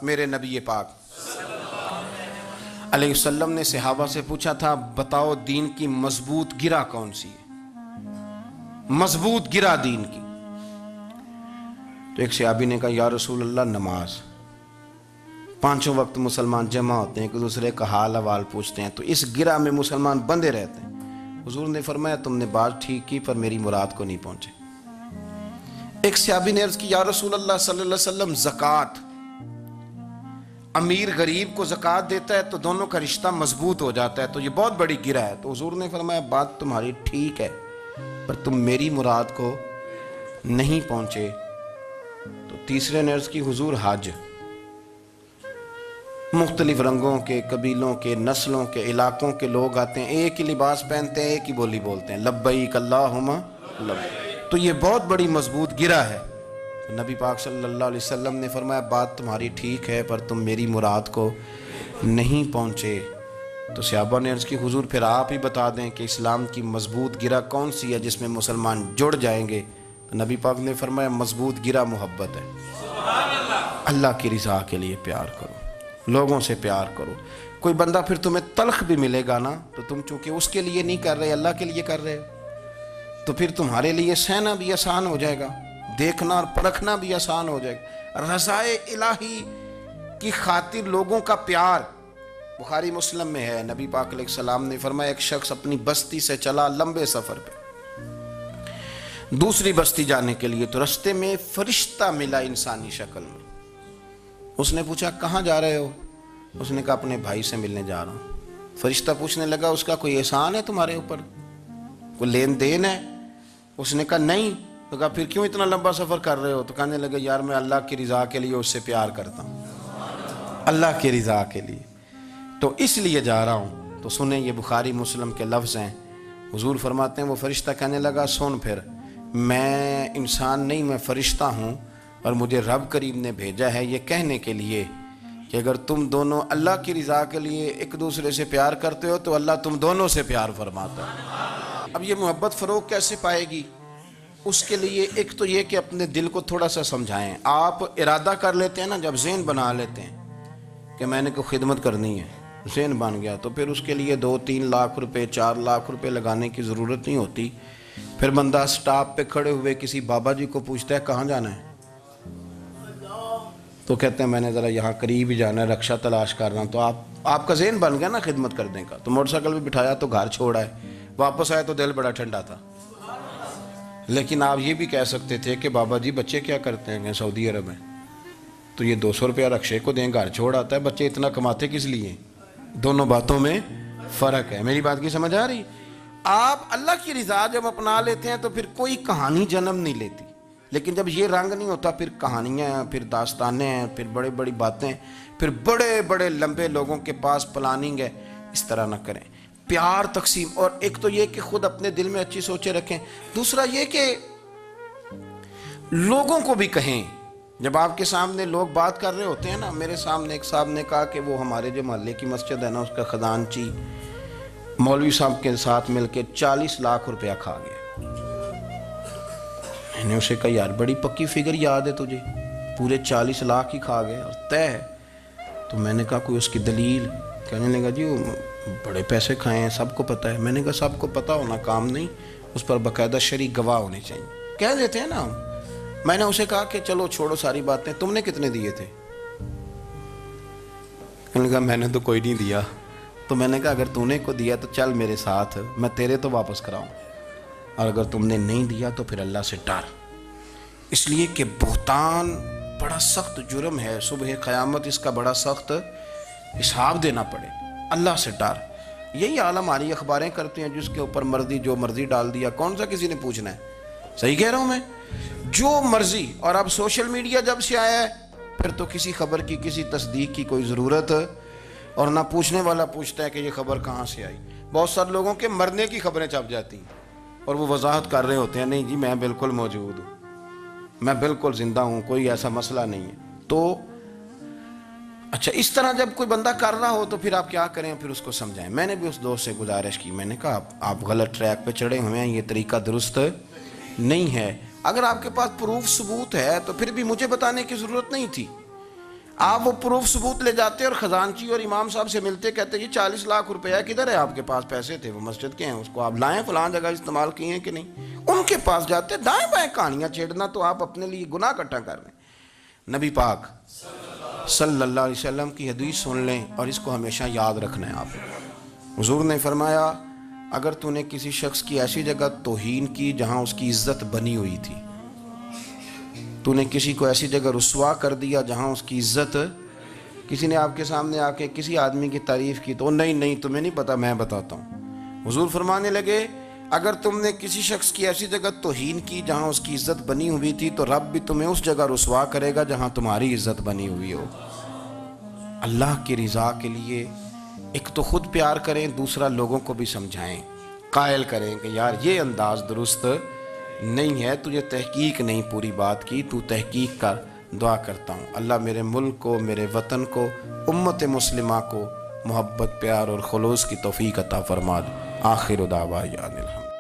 میرے نبی پاک علیہ وسلم نے صحابہ سے پوچھا تھا بتاؤ دین کی مضبوط گرہ کون سی ہے، مضبوط گرہ دین کی؟ تو ایک صحابی نے کہا یا رسول اللہ نماز، پانچوں وقت مسلمان جمع ہوتے ہیں، ایک دوسرے کا حال احوال پوچھتے ہیں، تو اس گرہ میں مسلمان بندے رہتے ہیں۔ حضور نے فرمایا تم نے بات ٹھیک کی پر میری مراد کو نہیں پہنچے۔ ایک صحابی نے عرض کی یا رسول اللہ صلی اللہ علیہ وسلم زکوٰۃ، امیر غریب کو زکوٰۃ دیتا ہے تو دونوں کا رشتہ مضبوط ہو جاتا ہے، تو یہ بہت بڑی گرہ ہے۔ تو حضور نے فرمایا بات تمہاری ٹھیک ہے پر تم میری مراد کو نہیں پہنچے۔ تو تیسرے نے عرض کی حضور حج، مختلف رنگوں کے، قبیلوں کے، نسلوں کے، علاقوں کے لوگ آتے ہیں، ایک ہی لباس پہنتے ہیں، ایک ہی بولی بولتے ہیں، لبیک اللہم لبیک، تو یہ بہت بڑی مضبوط گرہ ہے۔ نبی پاک صلی اللہ علیہ وسلم نے فرمایا بات تمہاری ٹھیک ہے پر تم میری مراد کو نہیں پہنچے۔ تو صحابہ نے عرض کی حضور پھر آپ ہی بتا دیں کہ اسلام کی مضبوط گرہ کون سی ہے جس میں مسلمان جڑ جائیں گے؟ تو نبی پاک نے فرمایا مضبوط گرہ محبت ہے، اللہ کی رضا کے لیے پیار کرو، لوگوں سے پیار کرو۔ کوئی بندہ پھر تمہیں تلخ بھی ملے گا نا تو تم چونکہ اس کے لیے نہیں کر رہے، اللہ کے لیے کر رہے ہو، تو پھر تمہارے لیے سہنا بھی آسان ہو جائے گا، دیکھنا اور پرکھنا بھی آسان ہو جائے گا۔ رضائے الہی کی خاطر لوگوں کا پیار، بخاری مسلم میں ہے، نبی پاک علیہ السلام نے فرمایا ایک شخص اپنی بستی سے چلا لمبے سفر پہ دوسری بستی جانے کے لیے، تو رستے میں فرشتہ ملا انسانی شکل میں۔ اس نے پوچھا کہاں جا رہے ہو؟ اس نے کہا اپنے بھائی سے ملنے جا رہا ہوں۔ فرشتہ پوچھنے لگا اس کا کوئی احسان ہے تمہارے اوپر، کوئی لین دین ہے؟ اس نے کہا نہیں۔ تو کہا پھر کیوں اتنا لمبا سفر کر رہے ہو؟ تو کہنے لگا یار میں اللہ کی رضا کے لیے اس سے پیار کرتا ہوں، اللہ کی رضا کے لیے تو اس لیے جا رہا ہوں۔ تو سنیں یہ بخاری مسلم کے لفظ ہیں، حضور فرماتے ہیں وہ فرشتہ کہنے لگا سن پھر میں انسان نہیں میں فرشتہ ہوں، اور مجھے رب کریم نے بھیجا ہے یہ کہنے کے لیے کہ اگر تم دونوں اللہ کی رضا کے لیے ایک دوسرے سے پیار کرتے ہو تو اللہ تم دونوں سے پیار فرماتا ہے۔ اب یہ محبت فروغ کیسے پائے گی؟ اس کے لیے ایک تو یہ کہ اپنے دل کو تھوڑا سا سمجھائیں۔ آپ ارادہ کر لیتے ہیں نا، جب ذہن بنا لیتے ہیں کہ میں نے کوئی خدمت کرنی ہے، ذہن بن گیا تو پھر اس کے لیے 2-3 لاکھ روپے 4 لاکھ روپے لگانے کی ضرورت نہیں ہوتی۔ پھر بندہ سٹاپ پہ کھڑے ہوئے کسی بابا جی کو پوچھتا ہے کہاں جانا ہے، تو کہتے ہیں میں نے ذرا یہاں قریب ہی جانا ہے، رکشہ تلاش کر رہا ہوں۔ تو آپ کا ذہن بن گیا نا خدمت کرنے کا، تو موٹر سائیکل بھی بٹھایا تو گھر چھوڑا ہے، واپس آئے تو دل بڑا ٹھنڈا تھا۔ لیکن آپ یہ بھی کہہ سکتے تھے کہ بابا جی بچے کیا کرتے ہیں سعودی عرب میں، تو یہ 200 روپیہ رکشے کو دیں گھر چھوڑ آتا ہے، بچے اتنا کماتے کس لیے؟ دونوں باتوں میں فرق ہے۔ میری بات کی سمجھ آ رہی؟ آپ اللہ کی رضا جب اپنا لیتے ہیں تو پھر کوئی کہانی جنم نہیں لیتی، لیکن جب یہ رنگ نہیں ہوتا پھر کہانیاں ہیں، پھر داستانیں ہیں، پھر بڑے بڑی باتیں، پھر بڑے بڑے لمبے لوگوں کے پاس پلاننگ ہے۔ اس طرح نہ کریں، پیار تقسیم۔ اور ایک تو یہ کہ خود اپنے دل میں اچھی سوچیں رکھیں، دوسرا یہ کہ لوگوں کو بھی کہیں۔ جب آپ کے سامنے لوگ بات کر رہے ہوتے ہیں نا، میرے سامنے ایک صاحب نے کہا کہ وہ ہمارے جو محلے کی مسجد ہے نا اس کا خزانچی مولوی صاحب کے ساتھ مل کے 40 لاکھ روپیہ کھا گیا۔ میں نے اسے کہا یار بڑی پکی فگر یاد ہے تجھے، پورے 40 لاکھ ہی کھا گئے اور طے ہے؟ تو میں نے کہا کوئی اس کی دلیل؟ کہنے لگا جی وہ بڑے پیسے کھائے ہیں، سب کو پتہ ہے۔ میں نے کہا سب کو پتہ ہونا کام نہیں، اس پر باقاعدہ شرعی گواہ ہونے چاہیے، کہہ دیتے ہیں نا ہم۔ میں نے اسے کہا کہ چلو چھوڑو ساری باتیں، تم نے کتنے دیے تھے؟ کہنے لگا میں نے تو کوئی نہیں دیا۔ تو میں نے کہا اگر تو نے کو دیا تو چل میرے ساتھ، میں تیرے تو واپس کراؤں، اور اگر تم نے نہیں دیا تو پھر اللہ سے ڈر، اس لیے کہ بہتان بڑا سخت جرم ہے، صبح قیامت اس کا بڑا سخت حساب دینا پڑے۔ اللہ سے ڈر۔ یہی عالم ہماری اخباریں کرتے ہیں جس کے اوپر مرضی جو مرضی ڈال دیا، کون سا کسی نے پوچھنا ہے؟ صحیح کہہ رہا ہوں میں؟ جو مرضی۔ اور اب سوشل میڈیا جب سے آیا ہے پھر تو کسی خبر کی کسی تصدیق کی کوئی ضرورت، اور نہ پوچھنے والا پوچھتا ہے کہ یہ خبر کہاں سے آئی۔ بہت سارے لوگوں کے مرنے کی خبریں چھپ جاتی ہیں اور وہ وضاحت کر رہے ہوتے ہیں نہیں جی میں بالکل موجود ہوں، میں بالکل زندہ ہوں، کوئی ایسا مسئلہ نہیں ہے۔ تو اچھا اس طرح جب کوئی بندہ کر رہا ہو تو پھر آپ کیا کریں؟ پھر اس کو سمجھائیں۔ میں نے بھی اس دوست سے گزارش کی، میں نے کہا آپ غلط ٹریک پہ چڑھے ہوئے ہیں، یہ طریقہ درست نہیں ہے۔ اگر آپ کے پاس پروف ثبوت ہے تو پھر بھی مجھے بتانے کی ضرورت نہیں تھی۔ آپ وہ پروف ثبوت لے جاتے اور خزانچی اور امام صاحب سے ملتے، کہتے جی 40 لاکھ روپیہ کدھر ہے آپ کے پاس؟ پیسے تھے وہ مسجد کے ہیں، اس کو آپ لائیں، فلاں جگہ استعمال کیے ہیں کہ نہیں؟ ان کے پاس جاتے، دائیں بائیں کہانیاں چھیڑنا تو آپ اپنے لیے گناہ اکٹھا کر رہے ہیں۔ نبی پاک صلی اللہ علیہ وسلم کی حدیث سن لیں اور اس کو ہمیشہ یاد رکھنا ہے آپ۔ حضور نے فرمایا اگر تو نے کسی شخص کی ایسی جگہ توہین کی جہاں اس کی عزت بنی ہوئی تھی، تو نے کسی کو ایسی جگہ رسوا کر دیا جہاں اس کی عزت، کسی نے آپ کے سامنے آ کے کسی آدمی کی تعریف کی تو نہیں تمہیں نہیں پتا، میں بتاتا ہوں۔ حضور فرمانے لگے اگر تم نے کسی شخص کی ایسی جگہ توہین کی جہاں اس کی عزت بنی ہوئی تھی تو رب بھی تمہیں اس جگہ رسوا کرے گا جہاں تمہاری عزت بنی ہوئی ہو۔ اللہ کی رضا کے لیے ایک تو خود پیار کریں، دوسرا لوگوں کو بھی سمجھائیں، قائل کریں کہ یار یہ انداز درست نہیں ہے، تجھے تحقیق نہیں پوری بات کی، تو تحقیق کر۔ دعا کرتا ہوں اللہ میرے ملک کو، میرے وطن کو، امت مسلمہ کو محبت، پیار اور خلوص کی توفیق عطا فرما دے۔ آخر دعوانا الحمد۔